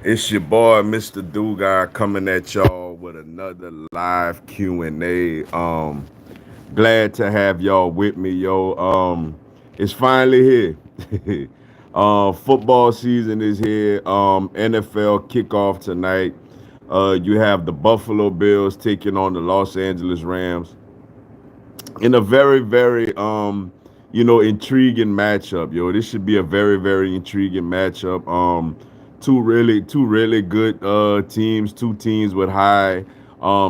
It's your boy, Mr. Dugar, coming at y'all with another live Q&A. Glad to have y'all with me, yo. It's finally here. Football season is here. NFL kickoff tonight. You have the Buffalo Bills taking on the Los Angeles Rams in a very, intriguing matchup, yo. This should be a very intriguing matchup. Two really good teams, two teams with high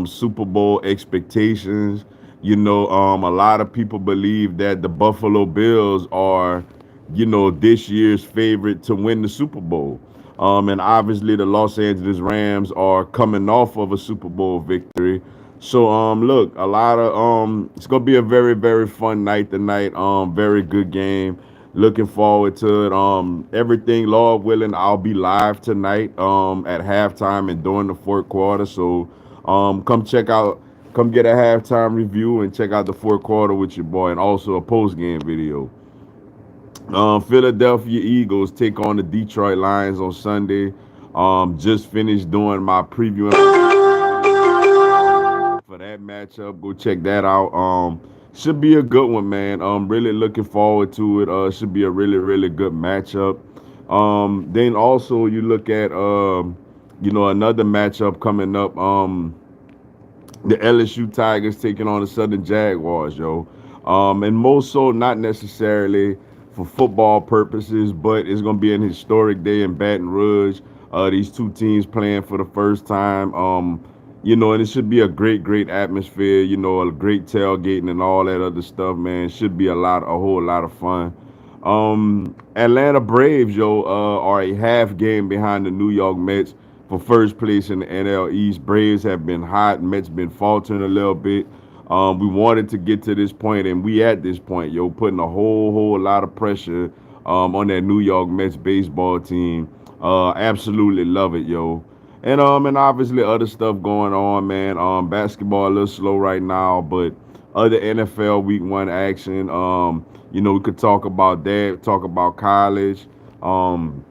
Super Bowl expectations. A lot of people believe that the Buffalo Bills are, this year's favorite to win the Super Bowl. And obviously the Los Angeles Rams are coming off of a Super Bowl victory. So look, a lot of it's gonna be a very fun night tonight. Very good game. Looking forward to it. Everything, Lord willing, I'll be live tonight at halftime and during the fourth quarter. So come get a halftime review and check out the fourth quarter with your boy, and also a post game video. Philadelphia Eagles take on the Detroit Lions on Sunday. Just finished doing my preview for that matchup. Go check that out. Should be a good one, man. Really looking forward to it. Should be a really good matchup. Then also you look at another matchup coming up. The LSU Tigers taking on the Southern Jaguars, yo. And most so not necessarily for football purposes, but it's gonna be an historic day in Baton Rouge. These two teams playing for the first time. And it should be a great atmosphere. A great tailgating and all that other stuff, man. Should be a whole lot of fun. Atlanta Braves, yo, are a half game behind the New York Mets for first place in the NL East. Braves have been hot. Mets been faltering a little bit. We wanted to get to this point, and we at this point, yo, putting a whole lot of pressure on that New York Mets baseball team. Absolutely love it, yo. And obviously other stuff going on, man. Basketball a little slow right now, but other NFL Week One action. We could talk about that. Talk about college. Um,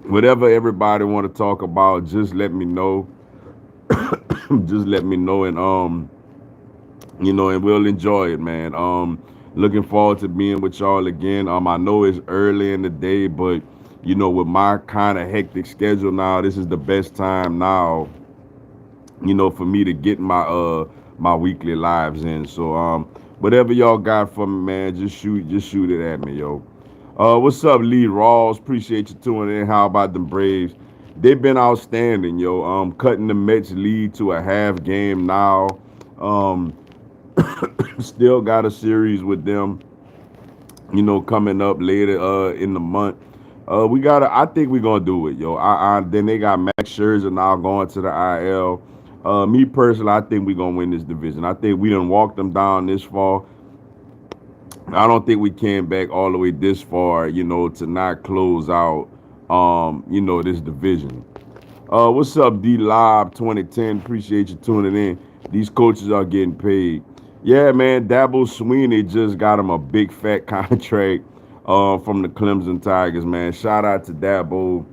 Whatever everybody want to talk about, just let me know. Just let me know, and we'll enjoy it, man. Looking forward to being with y'all again. I know it's early in the day, but with my kind of hectic schedule now, this is the best time now, for me to get my weekly lives in. So whatever y'all got for me, man, just shoot it at me, yo. What's up, Lee Rawls? Appreciate you tuning in. How about them Braves? They've been outstanding, yo. Cutting the Mets lead to a half game now. Um, Still got a series with them, coming up later in the month. We gotta. I think we're gonna do it, yo. Then they got Max Scherzer now going to the IL. Me personally, I think we're gonna win this division. I think we done walked them down this far. I don't think we came back all the way this far, to not close out, this division. What's up, D Live 2010? Appreciate you tuning in. These coaches are getting paid. Yeah, man. Dabo Sweeney just got him a big fat contract from the Clemson Tigers, man. Shout out to Dabo.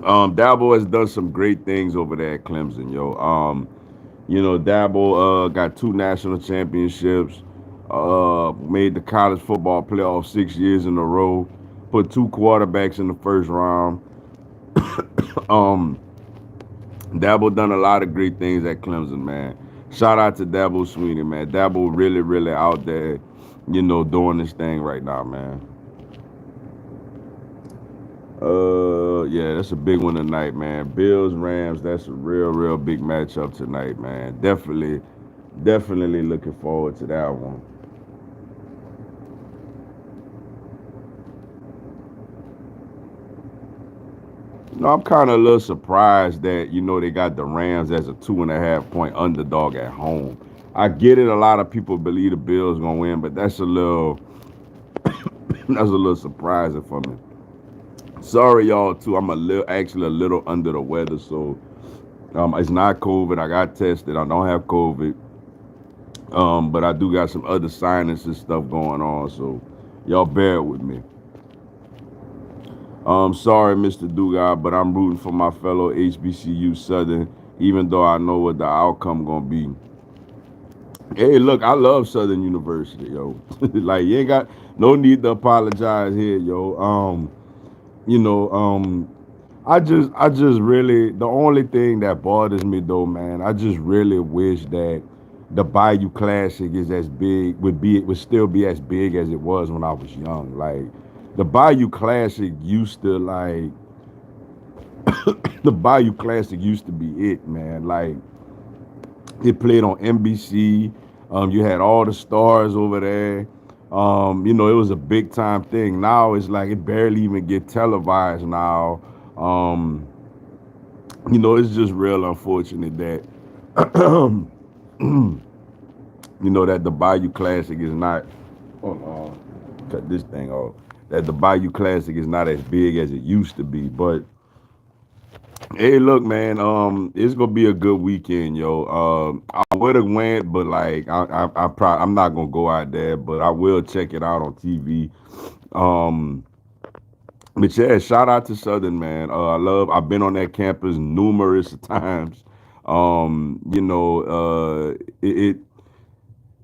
Dabo has done some great things over there at Clemson, yo. Dabo got two national championships, made the college football playoff 6 years in a row, put two quarterbacks in the first round. Um, Dabo done a lot of great things at Clemson, man. Shout out to Dabo Sweeney, man. Dabo really out there, doing this thing right now, man. Yeah, that's a big one tonight, man. Bills Rams. That's a real big matchup tonight, man. Definitely looking forward to that one. I'm kind of a little surprised that they got the Rams as a 2.5 point underdog at home. I get it. A lot of people believe the Bills gonna win, but that's a little surprising for me. Sorry, y'all. Too. I'm actually a little under the weather, so it's not COVID. I got tested. I don't have COVID, but I do got some other sinus and stuff going on. So y'all bear with me. Sorry, Mr. Dugard, but I'm rooting for my fellow HBCU Southern, even though I know what the outcome gonna be. Hey, look, I love Southern University, yo. Like you ain't got no need to apologize here, yo. You know, I just really the only thing that bothers me though, man, I just really wish that the Bayou Classic is as big would still be as big as it was when I was young. Like the Bayou Classic used to like the Bayou Classic used to be it, man. Like it played on NBC. You had all the stars over there. It was a big time thing. Now it's like it barely even get televised now. Um, it's just real unfortunate that that the Bayou Classic is not. Hold on, cut this thing off. That the Bayou Classic is not as big as it used to be. But hey, look, man. It's gonna be a good weekend, yo. I would have went, but like, I'm not gonna go out there, but I will check it out on TV. Um, but yeah, shout out to Southern, man. I've been on that campus numerous times. It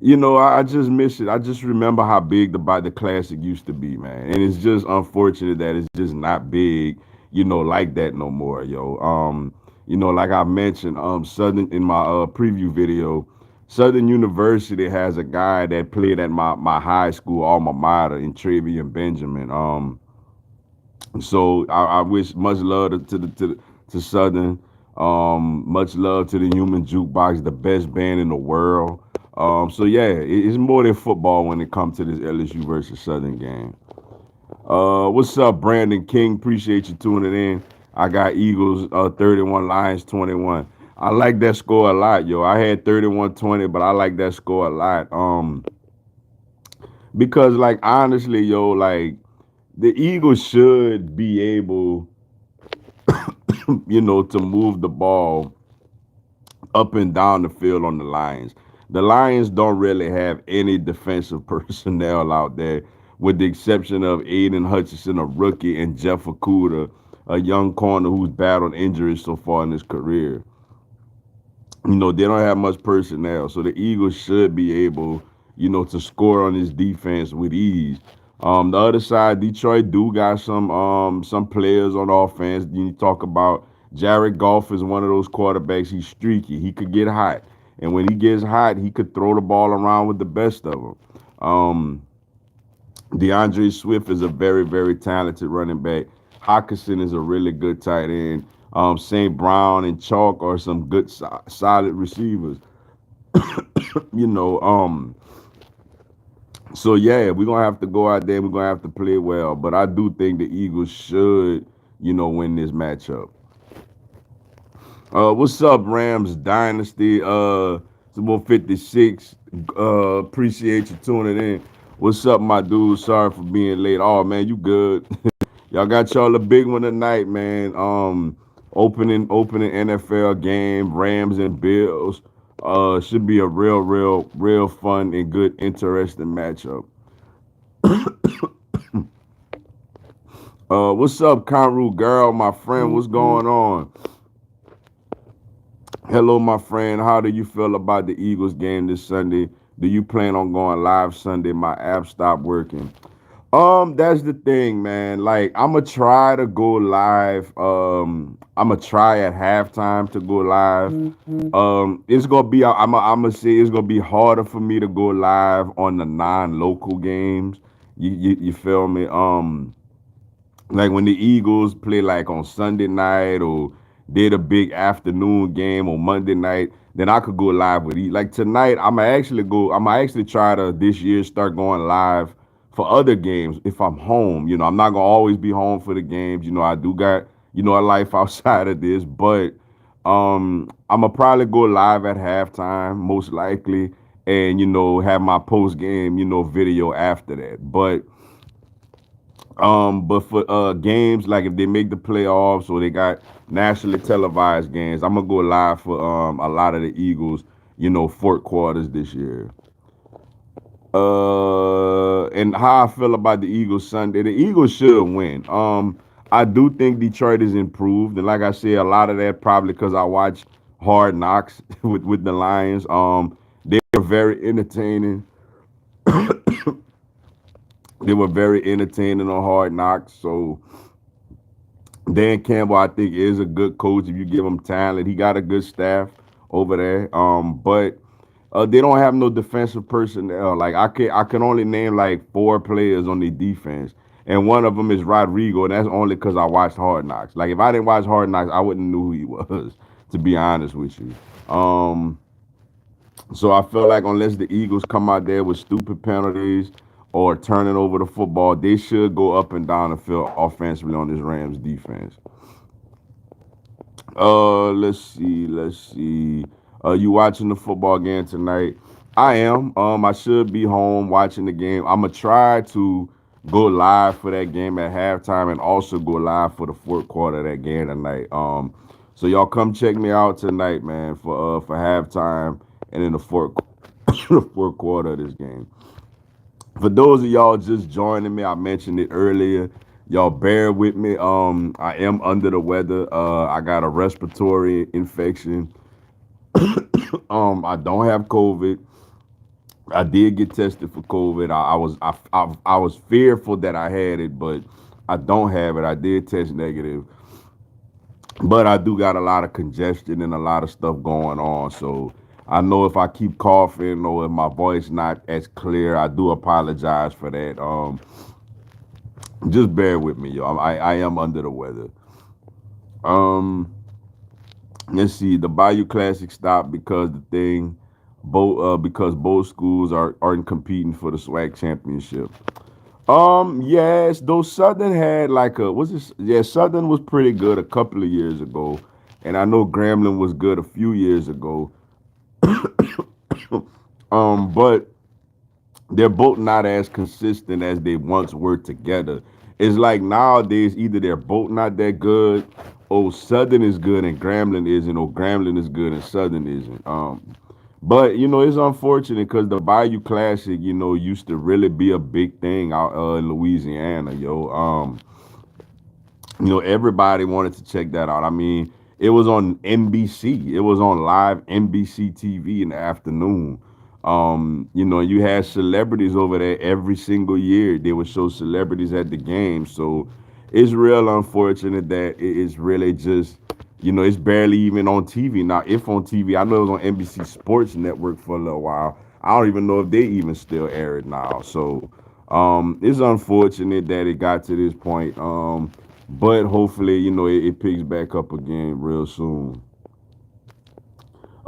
I just miss it. I just remember how big the classic used to be, man. And it's just unfortunate that it's just not big, like that no more, yo. Like I mentioned, Southern in my preview video, Southern University has a guy that played at my high school alma mater in Travian Benjamin. So I wish much love to Southern. Much love to the Human Jukebox, the best band in the world. So yeah, it's more than football when it comes to this LSU versus Southern game. What's up, Brandon King? Appreciate you tuning in. I got Eagles 31, Lions 21. I like that score a lot, yo. I had 31-20, but I like that score a lot. Because like honestly, yo, like the Eagles should be able, to move the ball up and down the field on the Lions. The Lions don't really have any defensive personnel out there, with the exception of Aiden Hutchinson, a rookie, and Jeff Okuda, a young corner who's battled injuries so far in his career. They don't have much personnel, so the Eagles should be able, to score on this defense with ease. The other side, Detroit do got some players on offense. You talk about Jared Goff is one of those quarterbacks. He's streaky. He could get hot, and when he gets hot, he could throw the ball around with the best of them. DeAndre Swift is a very, very talented running back. Hawkinson is a really good tight end. St. Brown and Chalk are some good, solid receivers. you know, um, so yeah, we're gonna have to go out there. And we're gonna have to play well. But I do think the Eagles should, win this matchup. What's up, Rams Dynasty? Super 56. Appreciate you tuning in. What's up, my dude? Sorry for being late. Oh man, you good? Y'all got y'all a big one tonight, man. Opening NFL game, Rams and Bills. Should be a real fun and good, interesting matchup. What's up, Conru girl, my friend? What's going on? Hello, my friend. How do you feel about the Eagles game this Sunday? Do you plan on going live Sunday? My app stopped working. That's the thing, man. Like, I'ma try to go live. I'ma try at halftime to go live. It's gonna be. I'ma say it's gonna be harder for me to go live on the non-local games. You feel me? Like when the Eagles play like on Sunday night or did a big afternoon game on Monday night, then I could go live with like tonight. I'm actually try to this year start going live for other games if I'm home. I'm not gonna always be home for the games. I do got a life outside of this, but I'm gonna probably go live at halftime most likely, and have my post game video after that. But for games like if they make the playoffs or they got nationally televised games, I'm gonna go live for a lot of the Eagles, fourth quarters this year. And how I feel about the Eagles Sunday, the Eagles should win. I do think Detroit is improved, and like I said, a lot of that probably because I watch Hard Knocks with the Lions. They were very entertaining. They were very entertaining on Hard Knocks. So Dan Campbell, I think, is a good coach if you give him talent. He got a good staff over there. But they don't have no defensive personnel. Like I can only name like four players on the defense, and one of them is Rodrigo, and that's only because I watched Hard Knocks. Like if I didn't watch Hard Knocks, I wouldn't know who he was. To be honest with you. So I feel like unless the Eagles come out there with stupid penalties or turning over the football, they should go up and down the field offensively on this Rams defense. Let's see. You watching the football game tonight? I am. I should be home watching the game. I'm gonna try to go live for that game at halftime and also go live for the fourth quarter of that game tonight. So y'all come check me out tonight, man, for halftime and in the fourth the fourth quarter of this game. For those of y'all just joining me, I mentioned it earlier. Y'all bear with me. I am under the weather. I got a respiratory infection. I don't have COVID. I did get tested for COVID. I was fearful that I had it, but I don't have it. I did test negative, but I do got a lot of congestion and a lot of stuff going on. So I know if I keep coughing or if my voice not as clear, I do apologize for that. Just bear with me, y'all. I am under the weather. Um, let's see. The Bayou Classic stopped because both schools aren't competing for the SWAC championship. Yes, though Southern had like a was this yeah, Southern was pretty good a couple of years ago. And I know Grambling was good a few years ago. But they're both not as consistent as they once were together. It's like nowadays either they're both not that good, or Southern is good and Grambling isn't, or Grambling is good and Southern isn't. But it's unfortunate because the Bayou Classic, used to really be a big thing out in Louisiana, yo. Everybody wanted to check that out. I mean, it was on NBC. It was on live NBC TV in the afternoon. You had celebrities over there every single year. They would show celebrities at the game. So it's real unfortunate that it is really just, it's barely even on TV. Now, if on TV, I know it was on NBC Sports Network for a little while. I don't even know if they even still air it now. So it's unfortunate that it got to this point. But hopefully, it picks back up again real soon.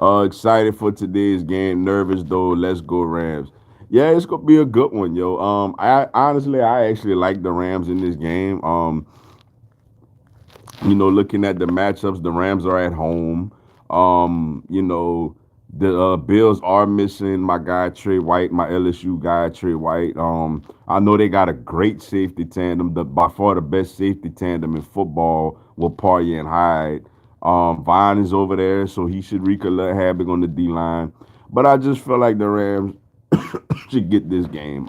Excited for today's game. Nervous though. Let's go Rams. Yeah, it's gonna be a good one, yo. I actually like the Rams in this game. Looking at the matchups, the Rams are at home. The Bills are missing my guy Trey White, my LSU guy Trey White. I know they got a great safety tandem, the by far the best safety tandem in football with Poirier and Hyde. Vine is over there, so he should wreak a little havoc on the D line. But I just feel like the Rams should get this game.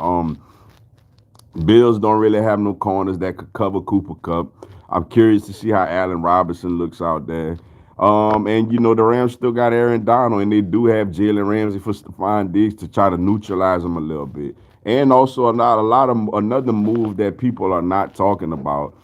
Bills don't really have no corners that could cover Cooper Cup. I'm curious to see how Allen Robinson looks out there. And the Rams still got Aaron Donald, and they do have Jalen Ramsey for Stephon Diggs to try to neutralize them a little bit. And also not a lot of another move that people are not talking about.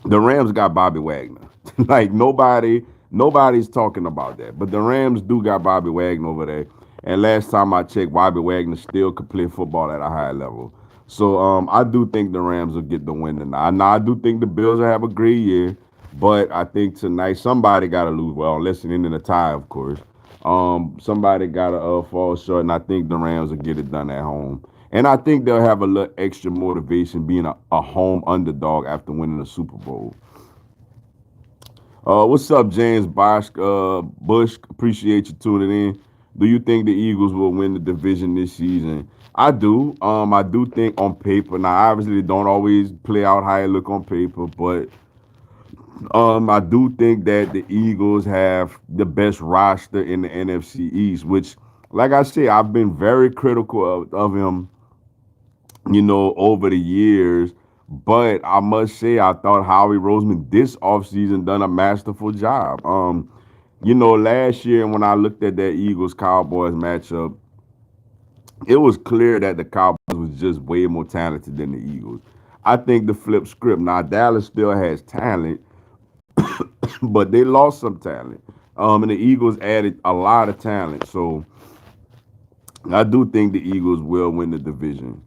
The Rams got Bobby Wagner. Like nobody's talking about that. But the Rams do got Bobby Wagner over there. And last time I checked, Bobby Wagner still could play football at a high level. So I do think the Rams will get the win tonight. Now I do think the Bills will have a great year, but I think tonight somebody got to lose. Well, unless it's in a tie, of course. Somebody got to fall short, and I think the Rams will get it done at home. And I think they'll have a little extra motivation being a home underdog after winning the Super Bowl. What's up, James Bosch, Bush? Appreciate you tuning in. Do you think the Eagles will win the division this season? I do. I do think on paper. Now, obviously, it don't always play out how it look on paper, but I do think that the Eagles have the best roster in the NFC East. Which, like I said, I've been very critical of him over the years. But I must say, I thought Howie Roseman this offseason done a masterful job. Last year when I looked at that Eagles Cowboys matchup, it was clear that the Cowboys was just way more talented than the Eagles. I think the flip script. Now Dallas still has talent, but they lost some talent. And the Eagles added a lot of talent. So I do think the Eagles will win the division.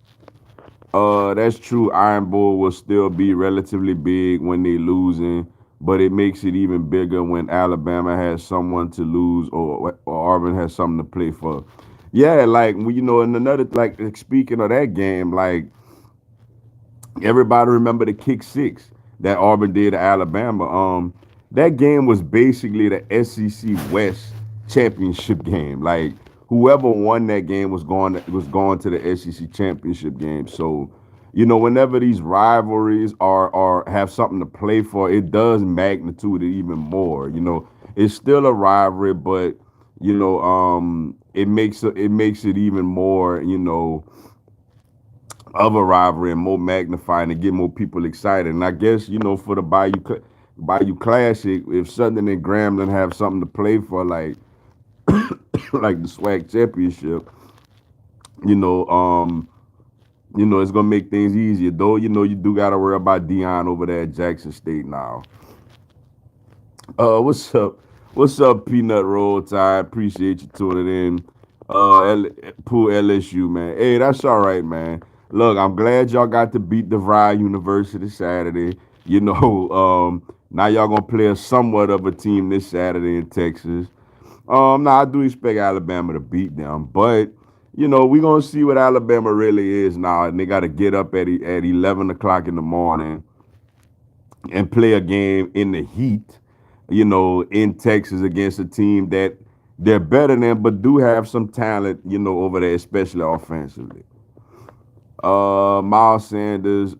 That's true. Iron Bull will still be relatively big when they losing, but it makes it even bigger when Alabama has someone to lose or Auburn has something to play for. Yeah, like and another like speaking of that game, like everybody remember the kick six that Auburn did to Alabama. That game was basically the SEC West championship game. Like whoever won that game was going to the SEC championship game. So, whenever these rivalries are have something to play for, it does magnitude it even more. It's still a rivalry, but it makes it even more. Of a rivalry and more magnified and get more people excited. And I guess for the Bayou Classic, if Southern and Grambling have something to play for, like the SWAC championship, you know, um, it's gonna make things easier. Though you do gotta worry about Dion over there at Jackson State now. What's up? What's up, Peanut Roll Tide? Appreciate you tuning in. Pool LSU, man. Hey, that's all right, man. Look, I'm glad y'all got to beat DeVry University Saturday. Now y'all gonna play a somewhat of a team this Saturday in Texas. Now I do expect Alabama to beat them, but we gonna see what Alabama really is now, and they got to get up at 11 o'clock in the morning and play a game in the heat, in Texas against a team that they're better than, but do have some talent, over there, especially offensively. Miles Sanders,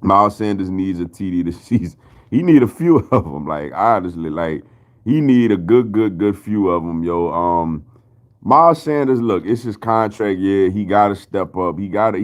Miles Sanders needs a TD this season. He need a few of them. Like honestly, like he need a good few of them, yo. Miles Sanders, look, it's his contract year. He got to step up. He got to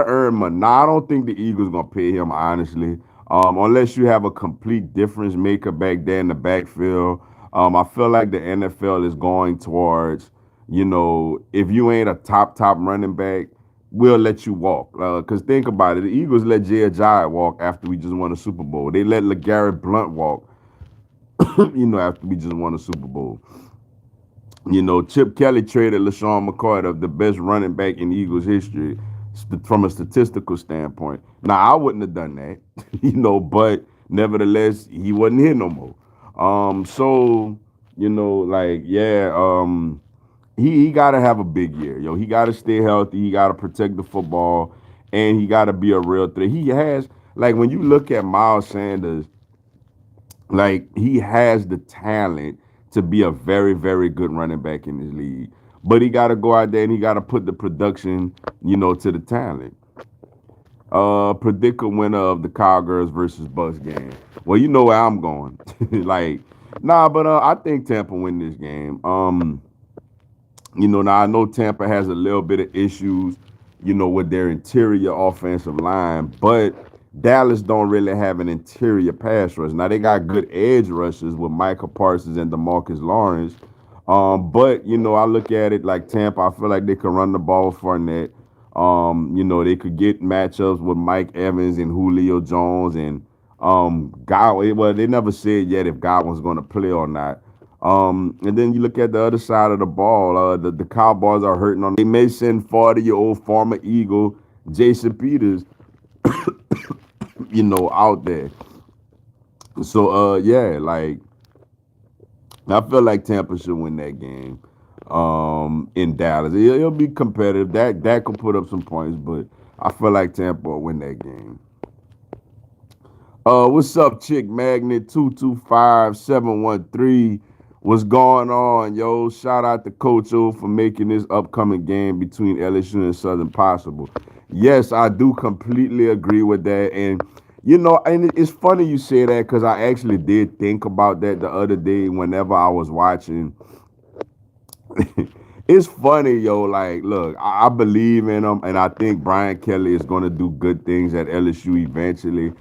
earn money. Now, I don't think the Eagles gonna pay him honestly, unless you have a complete difference maker back there in the backfield. I feel like the NFL is going towards, if you ain't a top running back, we'll let you walk. Cause think about it, the Eagles let Jay Ajayi walk after we just won a Super Bowl. They let LeGarrette Blunt walk, after we just won a Super Bowl. Chip Kelly traded LaShawn McCoy, the best running back in Eagles history, from a statistical standpoint. Now, I wouldn't have done that, but nevertheless, he wasn't here no more. So, yeah, he got to have a big year, yo. He got to stay healthy. He got to protect the football, and he got to be a real threat. He has, like, when you look at Miles Sanders, like he has the talent to be a very, very good running back in this league. But he got to go out there and he got to put the production, to the talent. Predict a winner of the Cowgirls versus Bucks game. Well, you know where I'm going. Like, nah, but I think Tampa win this game. Now I know Tampa has a little bit of issues, with their interior offensive line, but Dallas don't really have an interior pass rush. Now they got good edge rushers with Michael Parsons and DeMarcus Lawrence. But I look at it like Tampa. I feel like they could run the ball with Fournette. They could get matchups with Mike Evans and Julio Jones and Godwin. Well, they never said yet if Godwin's going to play or not. And then you look at the other side of the ball. The Cowboys are hurting on. They may send 40-year-old former Eagle Jason Peters, out there. So yeah, like I feel like Tampa should win that game. In Dallas, it'll be competitive. That could put up some points, but I feel like Tampa will win that game. What's up, Chick Magnet 225-713? What's going on, yo? Shout out to Coach O for making this upcoming game between LSU and Southern possible. Yes, I do completely agree with that. And and it's funny you say that because I actually did think about that the other day whenever I was watching It's funny, yo. Like, look, I believe in him, and I think Brian Kelly is going to do good things at LSU eventually.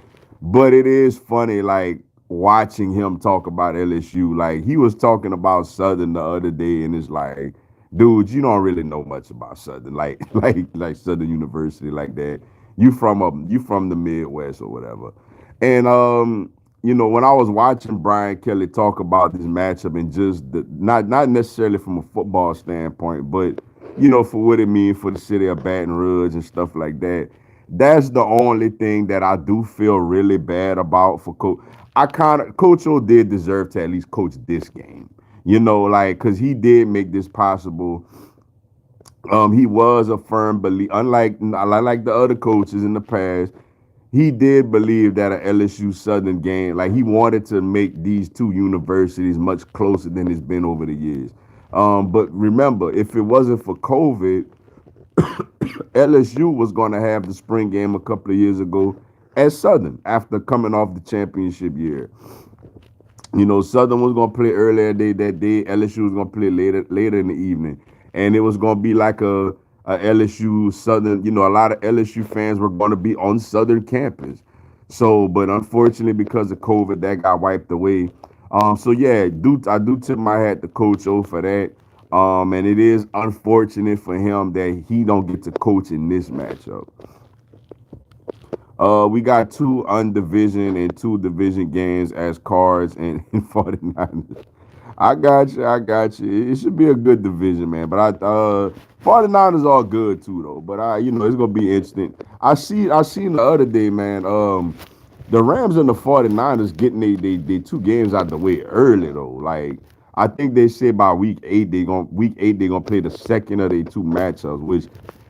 But it is funny, like watching him talk about LSU. Like he was talking about Southern the other day, and it's like, dude, you don't really know much about Southern, like like Southern University, like that. You from the Midwest or whatever, and when I was watching Brian Kelly talk about this matchup and just not necessarily from a football standpoint, but for what it means for the city of Baton Rouge and stuff like that. That's the only thing that I do feel really bad about for Coach. I kind of Coach O did deserve to at least coach this game, like because he did make this possible. He was a firm believer, unlike the other coaches in the past. He did believe that a LSU Southern game, like he wanted to make these two universities much closer than it's been over the years. But remember, if it wasn't for COVID, LSU was going to have the spring game a couple of years ago at Southern after coming off the championship year. Southern was gonna play earlier that day. LSU was gonna play later in the evening, and it was gonna be like a LSU Southern. A lot of LSU fans were gonna be on Southern campus. So, but unfortunately, because of COVID, that got wiped away. So yeah, I do tip my hat to Coach O for that. And it is unfortunate for him that he don't get to coach in this matchup. We got two undivision and two division games as cards and 49ers. I got you. I got you. It should be a good division, man. But 49ers are good too, though. But it's gonna be interesting. I seen the other day, man. The Rams and the 49ers getting they two games out the way early though. Like I think they said by week 8 they gonna play the second of their two matchups, which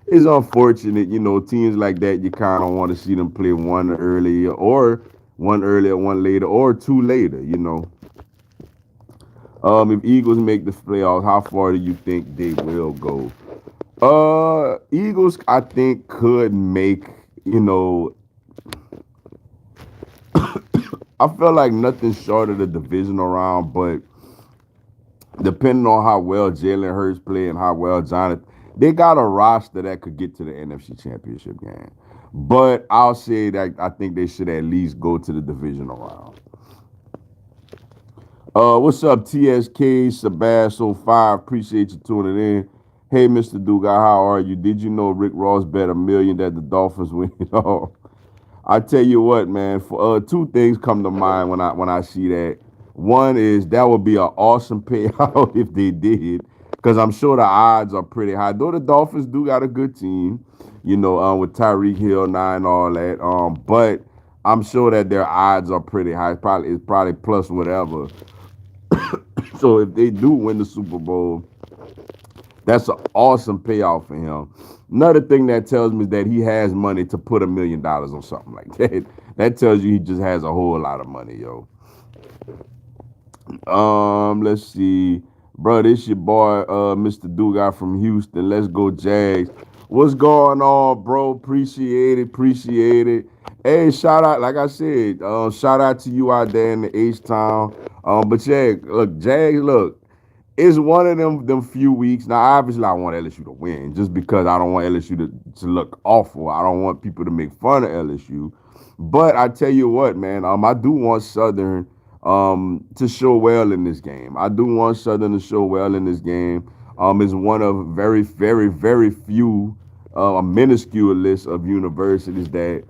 is unfortunate. Teams like that you kind of want to see them play one earlier, one later, or two later. If Eagles make the playoffs, how far do you think they will go? Eagles, I think, could make. You know, I feel like nothing short of the divisional round, but depending on how well Jalen Hurts play and how well Jonathan, they got a roster that could get to the NFC Championship game. But I'll say that I think they should at least go to the divisional round. What's up, TSK Sebastian 05? Appreciate you tuning in. Hey, Mr. Duga, how are you? Did you know Rick Ross bet $1 million that the Dolphins win? Oh, I tell you what, man. For two things come to mind when I see that. One is that would be an awesome payout if they did, because I'm sure the odds are pretty high. Though the Dolphins do got a good team, with Tyreek Hill now and all that. But I'm sure that their odds are pretty high. It's probably plus whatever. So if they do win the Super Bowl, that's an awesome payoff for him. Another thing that tells me is that he has money to put $1 million on something like that. That tells you he just has a whole lot of money, yo. Let's see. Bro, this your boy, Mr. Dugas from Houston. Let's go, Jags. What's going on, bro? Appreciate it. Appreciate it. Hey, shout out, like I said, shout out to you out there in the H-Town. But yeah, look, Jags, look, it's one of them few weeks. Now, obviously, I want LSU to win just because I don't want LSU to look awful. I don't want people to make fun of LSU. But I tell you what, man, I do want Southern to show well in this game. I do want Southern to show well in this game. It's one of very, very, very few, a minuscule list of universities that,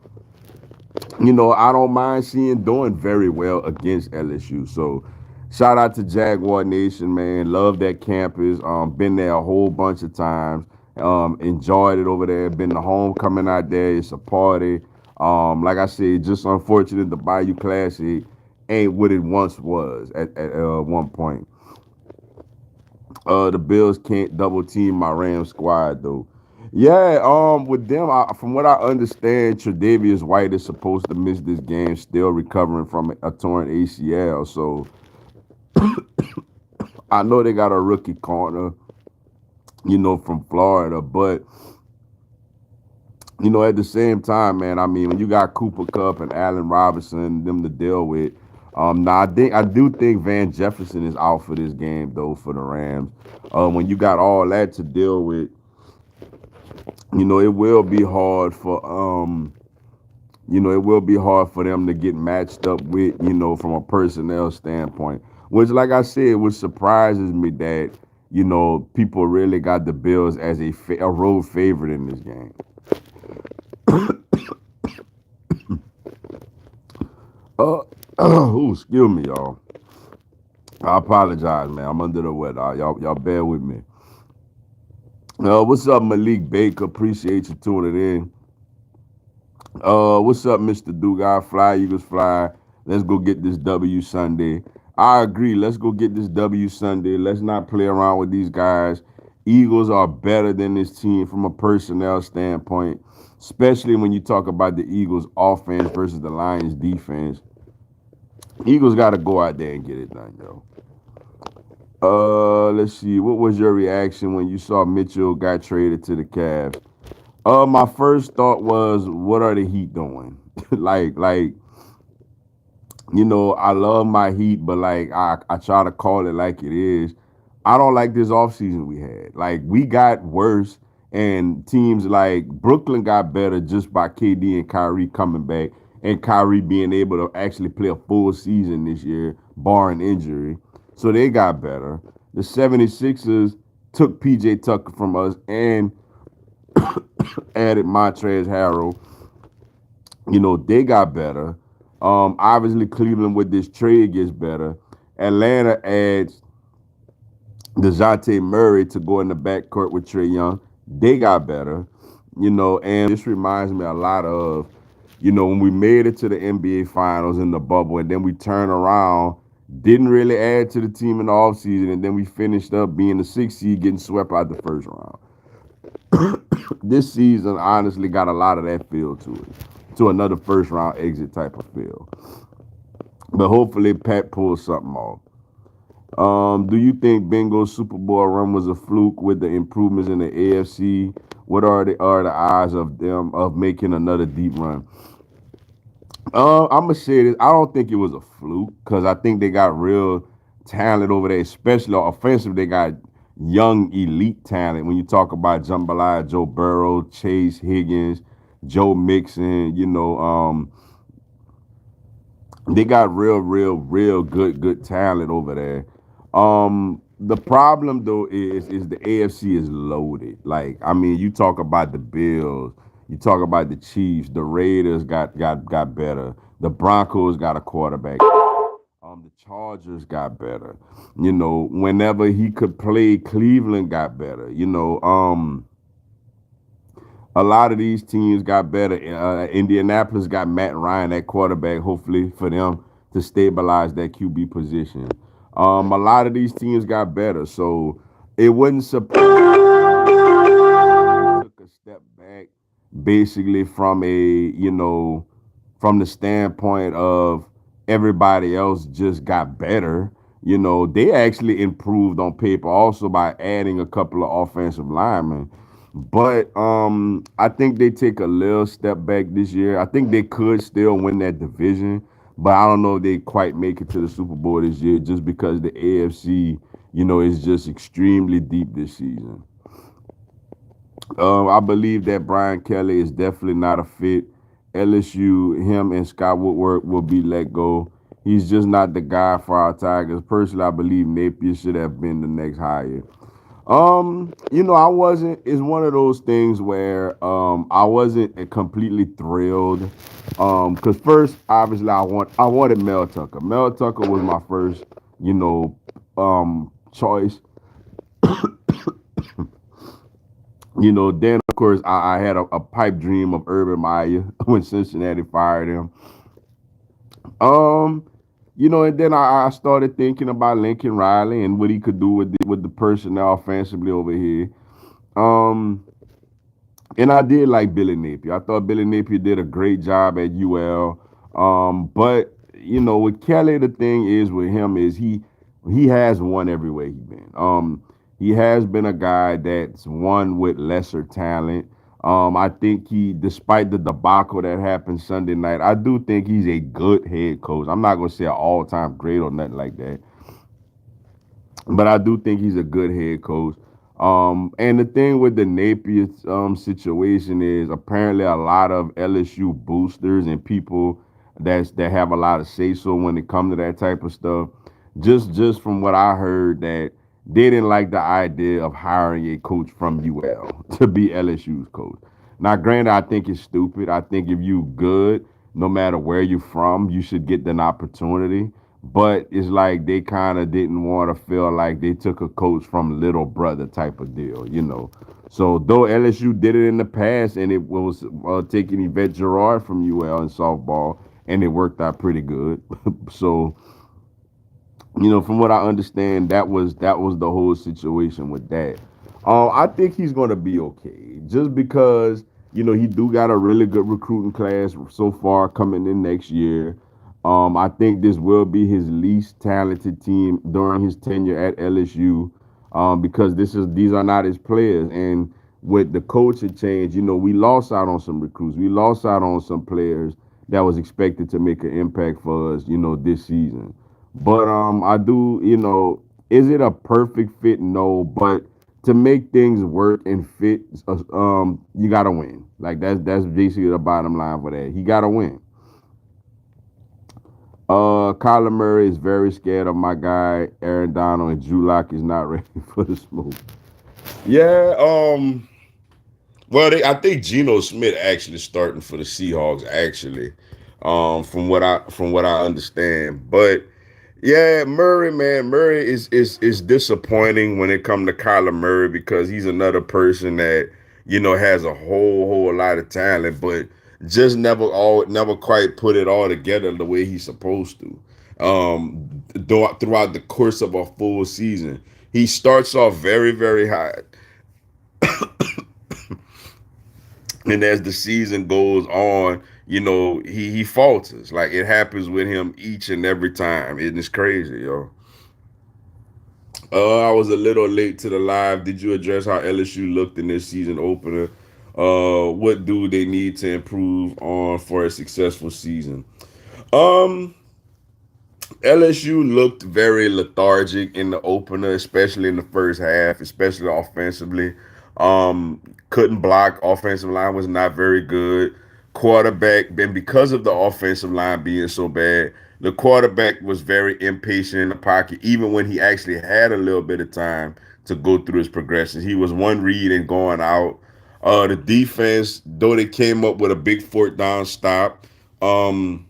I don't mind seeing doing very well against LSU. So shout out to Jaguar Nation, man. Love that campus. Been there a whole bunch of times. Enjoyed it over there. Been to homecoming out there. It's a party. Like I said, just unfortunate the Bayou Classic ain't what it once was at one point. The Bills can't double team my Ram squad though. Yeah, with them, from what I understand, Tre'Davious White is supposed to miss this game, still recovering from a torn ACL. So I know they got a rookie corner, from Florida, but at the same time, man, I mean, when you got Cooper Kupp and Allen Robinson, them to deal with, Now I do think Van Jefferson is out for this game though for the Rams. When you got all that to deal with, it will be hard for it will be hard for them to get matched up with, from a personnel standpoint. Which, like I said, which surprises me that people really got the Bills as a road favorite in this game. Uh, excuse me, y'all. I apologize, man. I'm under the weather. Y'all bear with me. What's up, Malik Baker? Appreciate you tuning in. What's up, Mr. Dugai? Fly Eagles fly. Let's go get this W Sunday. I agree. Let's go get this W Sunday. Let's not play around with these guys. Eagles are better than this team from a personnel standpoint, especially when you talk about the Eagles offense versus the Lions defense. Eagles got to go out there and get it done, yo. Let's see. What was your reaction when you saw Mitchell got traded to the Cavs? My first thought was, what are the Heat doing? like, I love my Heat, but like I try to call it like it is. I don't like this offseason we had. Like we got worse, and teams like Brooklyn got better just by KD and Kyrie coming back, and Kyrie being able to actually play a full season this year, barring injury. So they got better. The 76ers took PJ Tucker from us and added Montrezl Harrell. They got better. Obviously, Cleveland with this trade gets better. Atlanta adds DeJounte Murray to go in the backcourt with Trae Young. They got better. And this reminds me a lot of, when we made it to the NBA Finals in the bubble, and then we turned around, didn't really add to the team in the offseason, and then we finished up being the sixth seed, getting swept out the first round. This season honestly got a lot of that feel to it, to another first round exit type of feel. But hopefully Pat pulls something off. Do you think Bengals Super Bowl run was a fluke with the improvements in the AFC? What are the odds of them of making another deep run? I'm gonna say this. I don't think it was a fluke because I think they got real talent over there, especially offensive. They got young elite talent. When you talk about Jambalaya, Joe Burrow, Chase Higgins, Joe Mixon, they got real good talent over there. The problem though is the AFC is loaded. Like, I mean, you talk about the Bills, you talk about the Chiefs, the Raiders got better. The Broncos got a quarterback. The Chargers got better. Whenever he could play, Cleveland got better. A lot of these teams got better. Indianapolis got Matt Ryan at quarterback, hopefully for them to stabilize that QB position. A lot of these teams got better, so it wouldn't surprise me if they took a step back, basically from the standpoint of everybody else just got better. They actually improved on paper also by adding a couple of offensive linemen. But I think they take a little step back this year. I think they could still win that division, but I don't know if they quite make it to the Super Bowl this year just because the AFC, is just extremely deep this season. I believe that Brian Kelly is definitely not a fit. LSU, him and Scott Woodward will be let go. He's just not the guy for our Tigers. Personally, I believe Napier should have been the next hire. I wasn't. It's one of those things where I wasn't completely thrilled. Because first, obviously, I wanted Mel Tucker. Mel Tucker was my first, choice. Then of course I had a pipe dream of Urban Meyer when Cincinnati fired him. Um, and then I started thinking about Lincoln Riley and what he could do with the personnel offensively over here. Um, and I did like Billy Napier. I thought Billy Napier did a great job at UL. But with Kelly, the thing is with him is he has won everywhere he's been. He has been a guy that's won with lesser talent. I think despite the debacle that happened Sunday night, I do think he's a good head coach. I'm not gonna say an all-time great or nothing like that, but I do think he's a good head coach. And the thing with the Napier situation is apparently a lot of LSU boosters and people that have a lot of say so when it comes to that type of stuff. Just from what I heard, that they didn't like the idea of hiring a coach from UL to be LSU's coach. Now, granted, I think it's stupid. I think if you good, no matter where you're from, you should get an opportunity. But it's like they kind of didn't want to feel like they took a coach from little brother type of deal, you know. So though LSU did it in the past, and it was taking Yvette Gerard from UL in softball, and it worked out pretty good. So from what I understand, that was the whole situation with that. I think he's gonna be okay, just because he do got a really good recruiting class so far coming in next year. I think this will be his least talented team during his tenure at LSU, because these are not his players, and with the coaching change, we lost out on some recruits, we lost out on some players that was expected to make an impact for us, this season. But I do, is it a perfect fit? No, but to make things work and fit, you gotta win. Like that's basically the bottom line for that. He gotta win. Kyler Murray is very scared of my guy Aaron Donald, and Drew Lock is not ready for the smoke. Yeah, well, I think Geno Smith actually starting for the Seahawks. Actually, from what I understand, but yeah, Murray, man, Murray is disappointing when it comes to Kyler Murray, because he's another person that has a whole lot of talent, but just never quite put it all together the way he's supposed to. Throughout the course of a full season, he starts off very hot, and as the season goes on, he falters. Like, it happens with him each and every time. It's crazy, yo. I was a little late to the live. Did you address how LSU looked in this season opener? What do they need to improve on for a successful season? Um, LSU looked very lethargic in the opener, especially in the first half, especially offensively. Couldn't block. Offensive line was not very good. Quarterback, and because of the offensive line being so bad, the quarterback was very impatient in the pocket, even when he actually had a little bit of time to go through his progressions. He was one read and going out. The defense, though they came up with a big fourth down stop, um,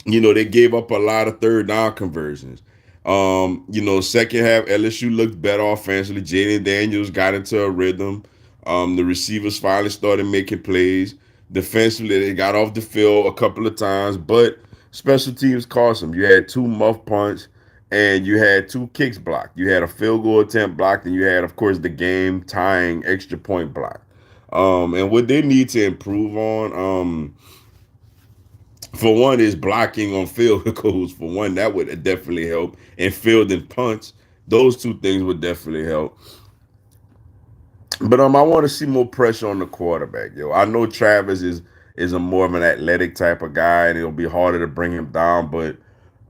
they gave up a lot of third down conversions. Second half, LSU looked better offensively. Jaden Daniels got into a rhythm. The receivers finally started making plays. Defensively, they got off the field a couple of times, but special teams cost them. You had two muff punts, and you had two kicks blocked. You had a field goal attempt blocked, and you had, of course, the game tying extra point block. And what they need to improve on, for one, is blocking on field goals. For one, that would definitely help. And fielding punts, those two things would definitely help. But I want to see more pressure on the quarterback. Yo, I know Travis is a more of an athletic type of guy, and it'll be harder to bring him down. But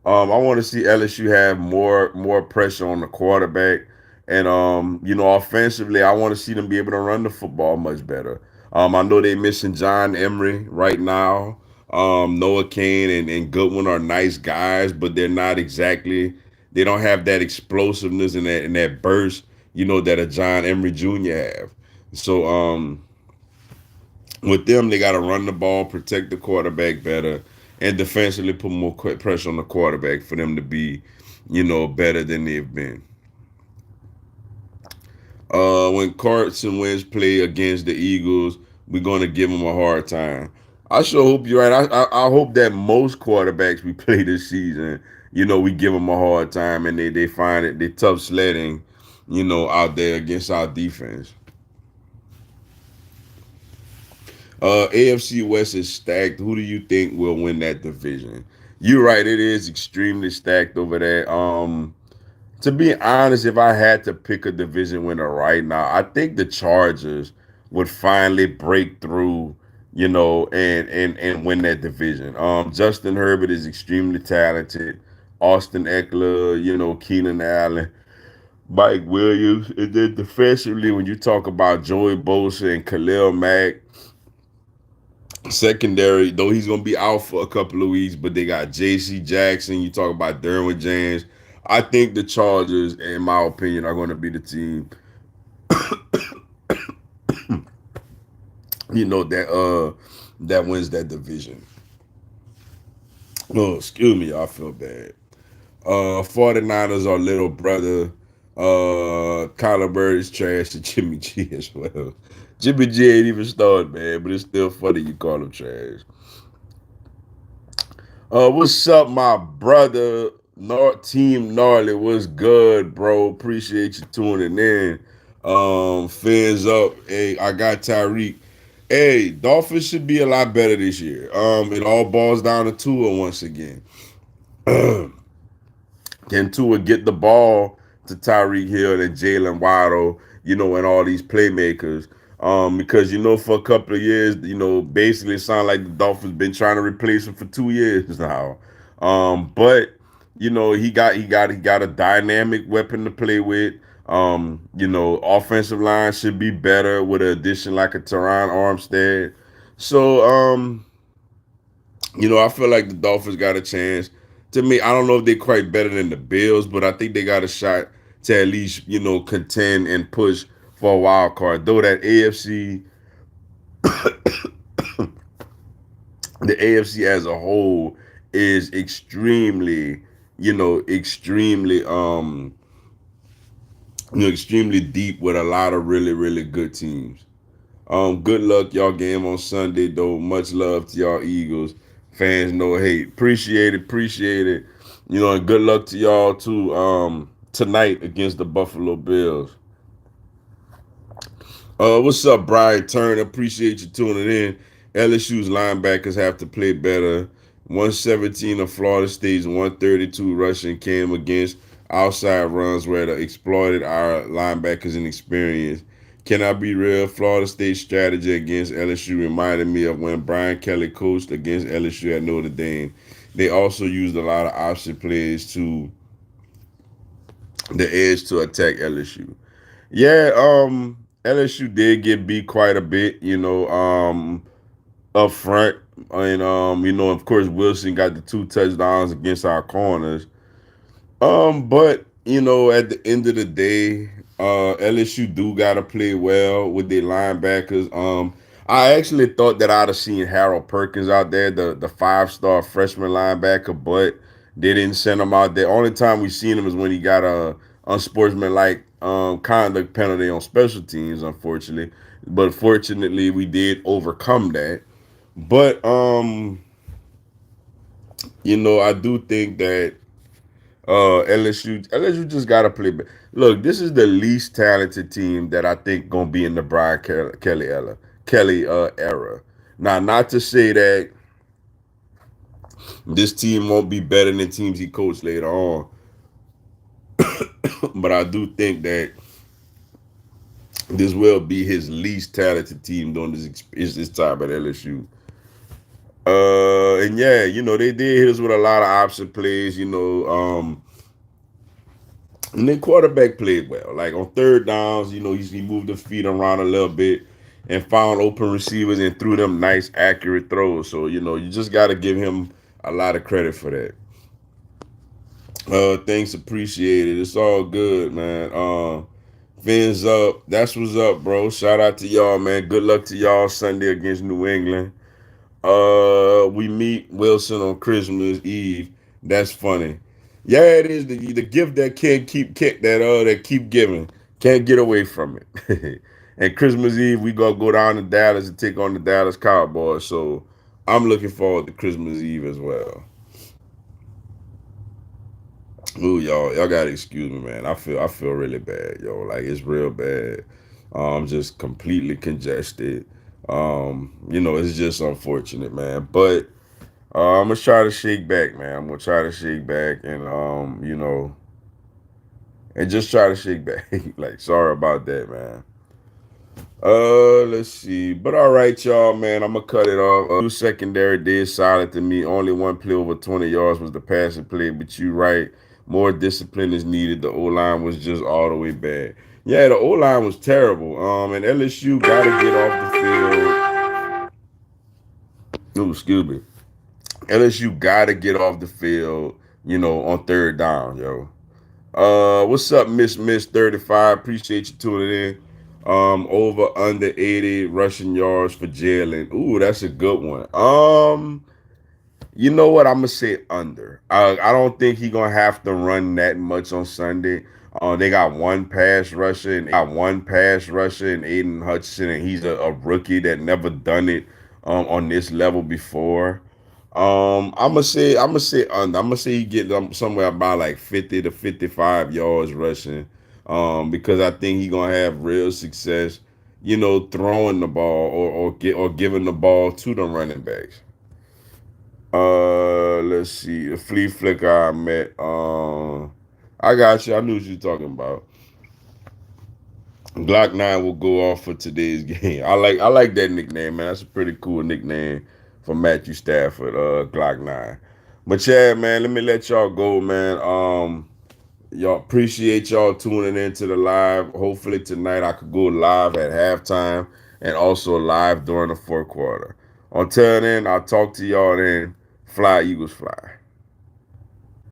I want to see LSU have more pressure on the quarterback, and offensively, I want to see them be able to run the football much better. I know they're missing John Emery right now. Noah Kane and Goodwin are nice guys, but they're not exactly. They don't have that explosiveness and that burst, that a John Emery Jr. have. So with them, they got to run the ball, protect the quarterback better, and defensively put more pressure on the quarterback for them to be, better than they've been. When Carson Wentz play against the Eagles, we're going to give them a hard time. I sure hope you're right. I hope that most quarterbacks we play this season, we give them a hard time, and they find it they tough sledding, out there against our defense. AFC West is stacked. Who do you think will win that division? You're right. It is extremely stacked over there. To be honest, if I had to pick a division winner right now, I think the Chargers would finally break through, and win that division. Justin Herbert is extremely talented. Austin Eckler, Keenan Allen, Mike Williams, and then defensively, when you talk about Joey Bosa and Khalil Mack, secondary, though he's gonna be out for a couple of weeks, but they got J.C. Jackson. You talk about Derwin James. I think the Chargers, in my opinion, are going to be the team, that wins that division. Oh, excuse me, I feel bad. 49ers are little brother. Kyler Murray is trash to Jimmy G as well. Jimmy G ain't even started, man, but it's still funny you call him trash. What's up, my brother? Team Gnarly, what's good, bro? Appreciate you tuning in. Fins up. Hey, I got Tyreek. Hey, Dolphins should be a lot better this year. It all boils down to Tua once again. Can Tua get the ball to Tyreek Hill and Jalen Waddle, and all these playmakers? Because for a couple of years, basically it sounds like the Dolphins been trying to replace him for 2 years now. But he got a dynamic weapon to play with. Offensive line should be better with an addition like a Teron Armstead. So I feel like the Dolphins got a chance. To me, I don't know if they're quite better than the Bills, but I think they got a shot to at least, contend and push for a wild card. Though that the AFC as a whole is extremely deep with a lot of really, really good teams. Good luck y'all game on Sunday though. Much love to y'all Eagles fans. No hate. Appreciate it. And good luck to y'all too. Tonight against the Buffalo Bills. What's up, Brian Turner? Appreciate you tuning in. LSU's linebackers have to play better. 117 of Florida State's 132 rushing came against outside runs where they exploited our linebackers' inexperience. Can I be real? Florida State's strategy against LSU reminded me of when Brian Kelly coached against LSU at Notre Dame. They also used a lot of option plays to the edge to attack LSU. Yeah, LSU did get beat quite a bit, up front. And of course Wilson got the 2 touchdowns against our corners. But at the end of the day, LSU do gotta play well with their linebackers. I actually thought that I'd have seen Harold Perkins out there, the 5-star freshman linebacker, but they didn't send him out there. Only time we seen him is when he got a unsportsmanlike conduct penalty on special teams, unfortunately. But fortunately, we did overcome that. But I do think that LSU just gotta play. Look, this is the least talented team that I think gonna be in the Brian Kelly era. Now, not to say that this team won't be better than teams he coached later on, but I do think that this will be his least talented team during this time at LSU. And yeah, they did hit us with a lot of option plays. And then quarterback played well. Like on third downs, he moved the feet around a little bit and found open receivers and threw them nice, accurate throws. So, you just got to give him a lot of credit for that. Thanks, appreciated. It's all good, man. Fins up. That's what's up, bro. Shout out to y'all, man. Good luck to y'all Sunday against New England. We meet Wilson on Christmas Eve. That's funny. Yeah, it is the gift that can't that keep giving. Can't get away from it. And Christmas Eve we gonna go down to Dallas and take on the Dallas Cowboys. So I'm looking forward to Christmas Eve as well. Ooh, y'all gotta excuse me, man. I feel really bad, yo. Like it's real bad. Just completely congested. It's just unfortunate, man. But I'm gonna try to shake back, man. I'm gonna try to shake back and just try to shake back. Like, sorry about that, man. Let's see. But all right, y'all, man. I'm gonna cut it off. Secondary did solid to me. Only one play over 20 yards was the passing play. But you right, more discipline is needed. The O line was just all the way bad. Yeah, the O line was terrible. And LSU gotta get off the field. Oh, excuse me. LSU gotta get off the field. On third down, yo. What's up, Miss 35? Appreciate you tuning in. Over under 80 rushing yards for Jalen. Ooh, that's a good one. You know what? I'm gonna say under. I don't think he gonna have to run that much on Sunday. They got one pass rusher and Aiden Hutchinson, and he's a rookie that never done it on this level before. I'm gonna say under. I'm gonna say he get somewhere about like 50 to 55 yards rushing. Because I think he gonna have real success, throwing the ball or giving the ball to the running backs. Let's see. The flea flicker I met. I got you. I knew what you were talking about. Glock 9 will go off for today's game. I like that nickname, man. That's a pretty cool nickname for Matthew Stafford, Glock 9. But yeah, man, let me let y'all go, man. Y'all appreciate y'all tuning into the live. Hopefully tonight I could go live at halftime and also live during the fourth quarter. Until then, I'll talk to y'all then. Fly Eagles fly.